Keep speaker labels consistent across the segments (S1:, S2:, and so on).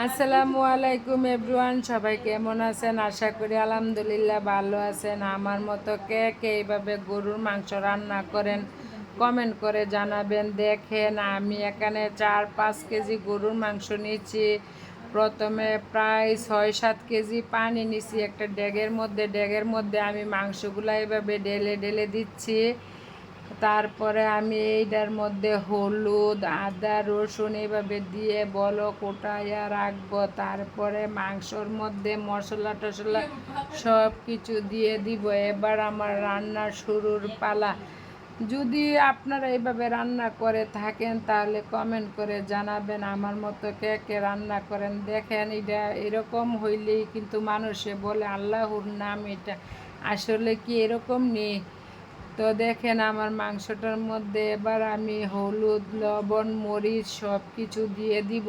S1: আসসালামু আলাইকুম এভরিওয়ান, সবাই কেমন আছেন? আশা করি আলহামদুলিল্লাহ ভালো আছেন। আমার মতো কে কে এইভাবে গরুর মাংস রান্না করেন কমেন্ট করে জানাবেন। দেখেন, আমি এখানে 4-5 কেজি গরুর মাংস নিয়েছি। প্রথমে প্রায় 6-7 কেজি পানি নিছি একটা ডেগের মধ্যে আমি মাংসগুলো এইভাবে ঢেলে ঢেলে দিচ্ছি। তারপরে আমি এইটার মধ্যে হলুদ, আদা, রসুন এইভাবে দিয়ে বলক কোটাইয়া রাখবো। তারপরে মাংসর মধ্যে মশলা টশলা সব কিছু দিয়ে দিব। এবার আমার রান্না শুরুর পালা। যদি আপনারা এইভাবে রান্না করে থাকেন তাহলে কমেন্ট করে জানাবেন আমার মতো কে কে রান্না করেন। দেখেন, এটা এরকম হইলেই কিন্তু মানুষে বলে আল্লাহর নাম, এটা আসলে কি এরকম নেই? তো দেখেন, আমার মাংসটার মধ্যে এবার আমি হলুদ, লবণ, মরিচ সব কিছু দিয়ে দিব।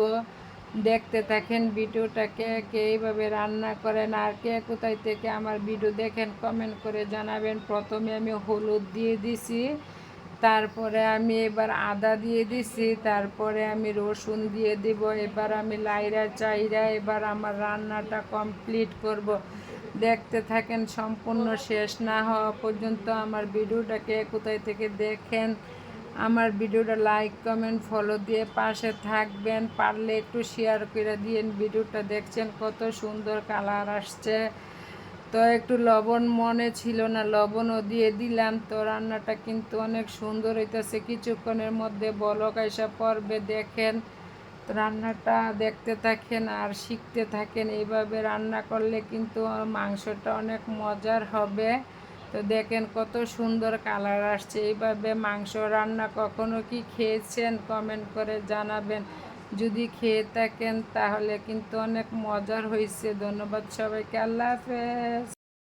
S1: দেখতে থাকেন ভিডিওটাকে, কে এইভাবে রান্না করেন আর কে কোথায় থেকে আমার ভিডিও দেখেন কমেন্ট করে জানাবেন। প্রথমে আমি হলুদ দিয়ে দিছি, তারপরে আমি এবার আদা দিয়ে দিছি, তারপরে আমি রসুন দিয়ে দিব। এবার আমি লাইরা চাইরা এবার আমার রান্নাটা কমপ্লিট করব। দেখতে থাকেন, সম্পূর্ণ শেষ না হওয়া পর্যন্ত আমার ভিডিওটাকে কোথায় থেকে দেখেন। আমার ভিডিওটা লাইক কমেন্ট ফলো দিয়ে পাশে থাকবেন, পারলে একটু শেয়ার করে দিন। ভিডিওটা দেখছেন কত সুন্দর কালার আসছে। তো একটু লবণ মনে ছিল না, লবণও দিয়ে দিলাম। তো রান্নাটা কিন্তু অনেক সুন্দর হইতেছে, কিছুক্ষণের মধ্যে বলক আইসা পড়বে। দেখেন, রান্নাটা দেখতে থাকেন আর শিখতে থাকেন। এইভাবে রান্না করলে কিন্তু মাংসটা অনেক মজার হবে। তো দেখেন কত সুন্দর কালার আসছে। এইভাবে মাংস রান্না কখনো কি খেয়েছেন কমেন্ট করে জানাবেন। যদি খেয়ে থাকেন তাহলে কিন্তু অনেক মজার হয়েছে। ধন্যবাদ সবাইকে, আল্লাহ হাফেজ।